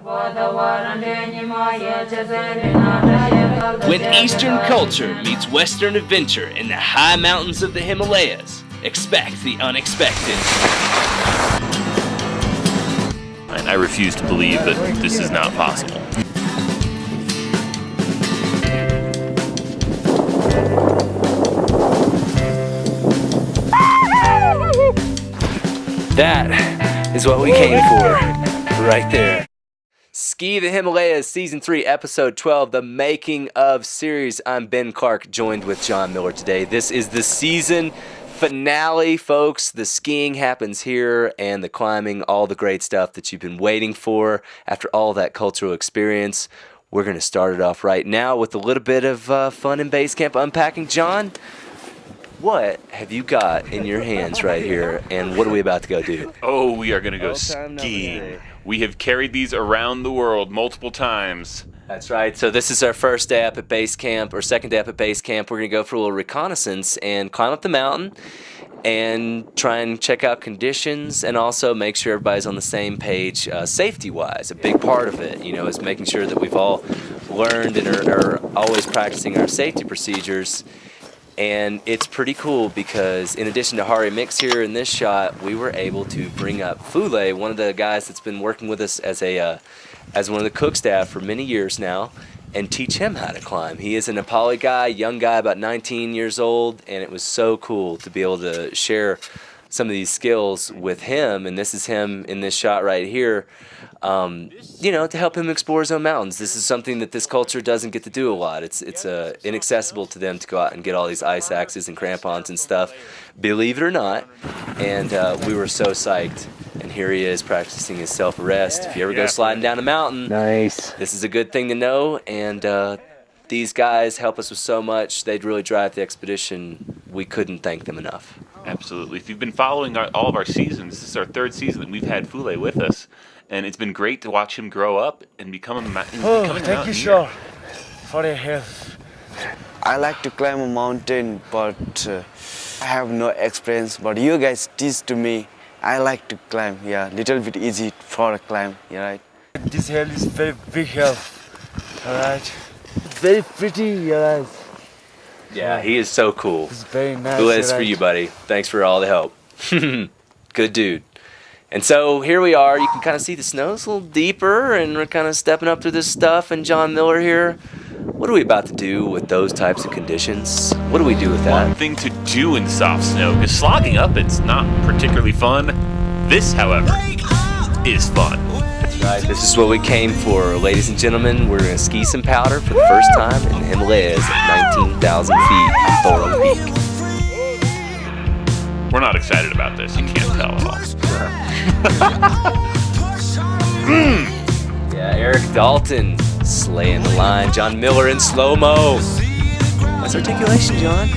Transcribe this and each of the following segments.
When Eastern culture meets Western adventure in the high mountains of the Himalayas, expect the unexpected. And I refuse to believe that this is not possible. That is what we came for, right there. Ski the Himalayas, Season 3, Episode 12, the making of series. I'm Ben Clark, joined with John Miller today. This is the season finale, folks. The skiing happens here, and the climbing, all the great stuff that you've been waiting for after all that cultural experience. We're going to start it off right now with a little bit of fun in base camp unpacking. John, what have you got in your hands right here, and what are we about to go do? Oh, we are going to go skiing. We have carried these around the world multiple times. That's right. So this is our first day up at base camp, or second day up at base camp. We're going to go for a little reconnaissance and climb up the mountain and try and check out conditions, and also make sure everybody's on the same page safety-wise. A big part of it, is making sure that we've all learned and are always practicing our safety procedures. And it's pretty cool because in addition to Hari Mix here in this shot, we were able to bring up Fule, one of the guys that's been working with us as one of the cook staff for many years now, and teach him how to climb. He is a Nepali guy, young guy, about 19 years old, and it was so cool to be able to share some of these skills with him. And this is him in this shot right here, to help him explore his own mountains. This is something that this culture doesn't get to do a lot. It's inaccessible to them to go out and get all these ice axes and crampons and stuff, believe it or not. And we were so psyched. And here he is practicing his self-arrest. If you ever go sliding down a mountain, nice. This is a good thing to know. And these guys help us with so much. They'd really drive the expedition. We couldn't thank them enough. Absolutely. If you've been following all of our seasons, this is our third season that we've had Fule with us. And it's been great to watch him grow up and become a mountain. Thank you, sir, for your help. I like to climb a mountain, but I have no experience. But you guys teach to me. I like to climb. Yeah, little bit easy for a climb. Yeah, right. This hill is very big hill. All right. It's very pretty, you guys. Yeah, he is so cool. It's very nice. Fule, it's for you, buddy. Thanks for all the help. Good dude. And so here we are. You can kind of see the snow's a little deeper, and we're kind of stepping up through this stuff. And John Miller here, what are we about to do with those types of conditions? What do we do with that? One thing to do in soft snow, because slogging up, it's not particularly fun. This, however, is fun. That's right. This is what we came for. Ladies and gentlemen, we're going to ski some powder for the first time in the Himalayas at 19,000 feet on Thorung Peak. We're not excited about this. You can't tell at all. Yeah, Eric Dalton slaying the line. John Miller in slow-mo. That's articulation, John.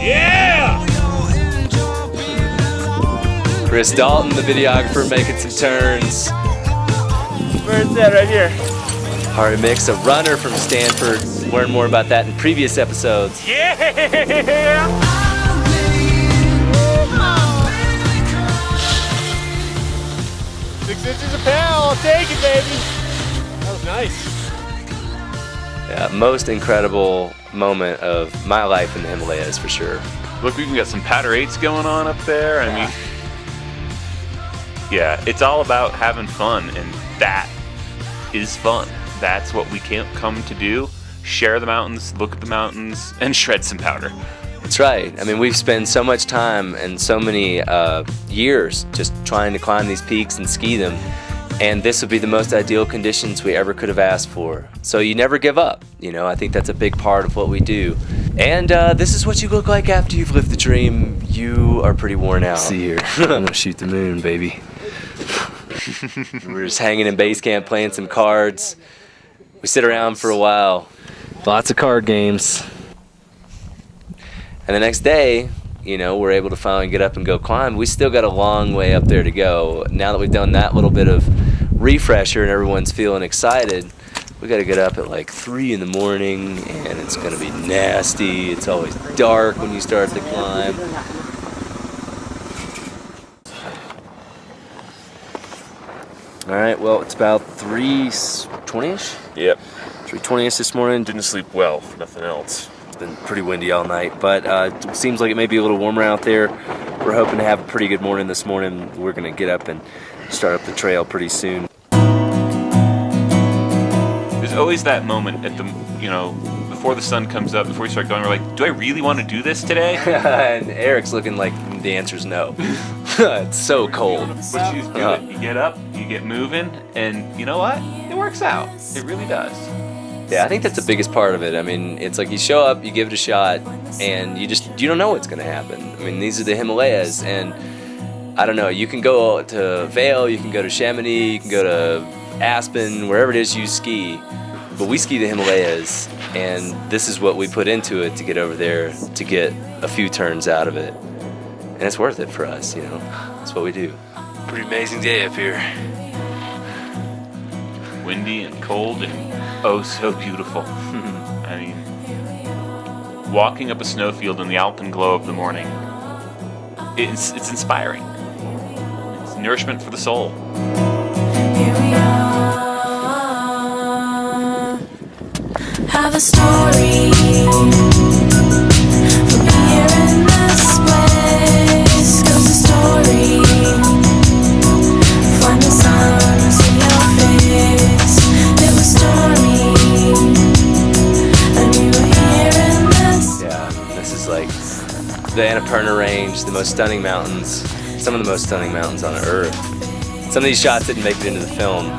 Yeah! Chris Dalton, the videographer, making some turns. Where's that? Right here. Hari Mix, a runner from Stanford. Learn more about that in previous episodes. Yeah! 6 inches a pound, I'll take it, baby. That was nice. Yeah, most incredible moment of my life in the Himalayas, for sure. Look, we've got some powder 8s going on up there. I mean, yeah, it's all about having fun, and that is fun. That's what we can't come to do. Share the mountains, look at the mountains, and shred some powder. That's right. I mean, we've spent so much time and so many years just trying to climb these peaks and ski them, and this would be the most ideal conditions we ever could have asked for. So you never give up. I think that's a big part of what we do. And this is what you look like after you've lived the dream. You are pretty worn out. See here. I'm gonna shoot the moon, baby. We're just hanging in base camp playing some cards. We sit around for a while. Lots of card games. And the next day, we're able to finally get up and go climb. We still got a long way up there to go. Now that we've done that little bit of refresher and everyone's feeling excited, we got to get up at like 3 in the morning, and it's going to be nasty. It's always dark when you start to climb. All right, well, it's about 3:20ish. Yep. 3:20ish this morning. Didn't sleep well, if nothing else. It's been pretty windy all night, but it seems like it may be a little warmer out there. We're hoping to have a pretty good morning this morning. We're going to get up and start up the trail pretty soon. There's always that moment at the, before the sun comes up, before we start going, we're like, do I really want to do this today? And Eric's looking like the answer's no. It's so cold. But you do it. You get up, you get moving, and you know what? It works out. It really does. Yeah, I think that's the biggest part of it. I mean, it's like you show up, you give it a shot, and you don't know what's going to happen. I mean, these are the Himalayas, and I don't know, you can go to Vail, you can go to Chamonix, you can go to Aspen, wherever it is you ski, but we ski the Himalayas, and this is what we put into it to get over there, to get a few turns out of it. And it's worth it for us, That's what we do. Pretty amazing day up here. Windy and cold and oh so beautiful. I mean, walking up a snowfield in the alpenglow of the morning, it's inspiring. It's nourishment for the soul. Here we are, have a story. From here in this place goes a story. Find the sun, see your face. It was stormy, and we were here in this. Yeah, this is like the Annapurna Range, the most stunning mountains, some of the most stunning mountains on Earth. Some of these shots didn't make it into the film,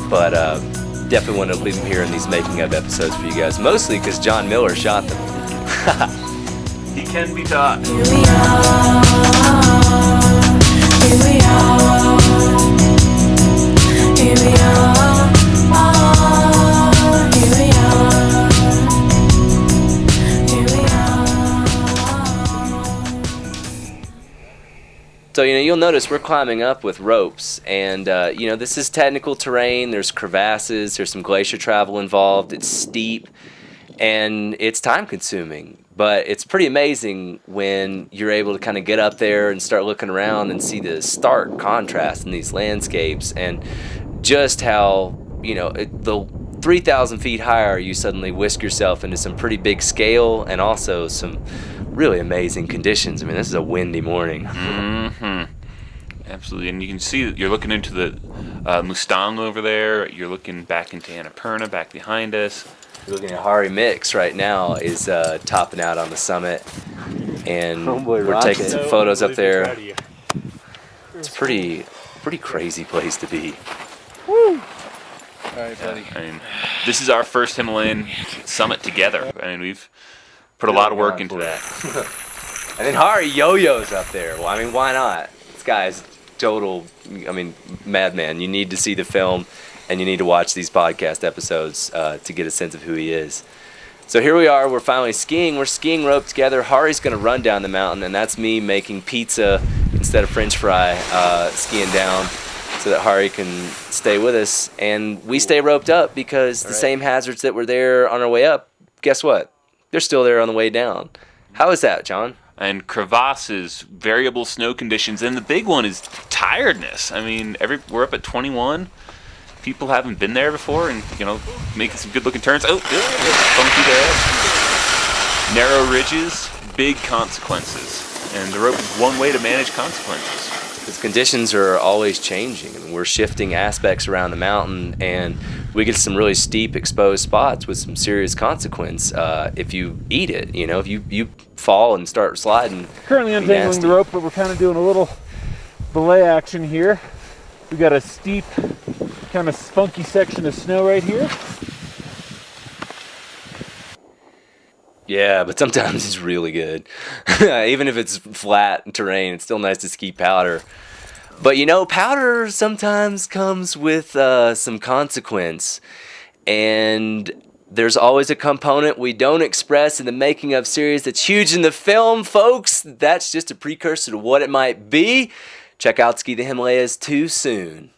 but definitely wanted to leave them here in these making of episodes for you guys, mostly because John Miller shot them. He can be taught. Here we are, here we are, here we are, here we are, here we are. So, you'll notice we're climbing up with ropes, and, this is technical terrain. There's crevasses, there's some glacier travel involved, it's steep, and it's time-consuming. But it's pretty amazing when you're able to kind of get up there and start looking around and see the stark contrast in these landscapes, and just how, the 3,000 feet higher, you suddenly whisk yourself into some pretty big scale and also some really amazing conditions. I mean, this is a windy morning. Mm-hmm. Absolutely, and you can see that you're looking into the Mustang over there. You're looking back into Annapurna, back behind us. You're looking at Hari Mix right now is topping out on the summit, and we're taking some photos up there. It's a pretty crazy place to be. Woo! All right, buddy. I mean, this is our first Himalayan summit together. I mean, we've put a lot of work into that. And then Hari yo-yos up there. Well, I mean, why not? This guy's total, madman. You need to see the film, and you need to watch these podcast episodes to get a sense of who he is. So here we are. We're finally skiing. We're skiing rope together. Hari's going to run down the mountain, and that's me making pizza instead of French fry, skiing down so that Hari can stay with us. And we stay roped up because the same hazards that were there on our way up, guess what? They're still there on the way down. How is that, John? And crevasses, variable snow conditions, and the big one is tiredness. I mean, we're up at 21. People haven't been there before, and making some good-looking turns. Oh, funky there. Narrow ridges, big consequences, and the rope is one way to manage consequences. Because conditions are always changing. I mean, we're shifting aspects around the mountain, and we get some really steep, exposed spots with some serious consequence if you eat it. If you fall and start sliding. Currently untangling the rope, but we're kind of doing a little belay action here. We got a steep, kind of funky section of snow right here. Yeah, but sometimes it's really good. Even if it's flat terrain, it's still nice to ski powder. But powder sometimes comes with some consequence. And there's always a component we don't express in the making of series that's huge in the film, folks. That's just a precursor to what it might be. Check out Ski the Himalayas too soon.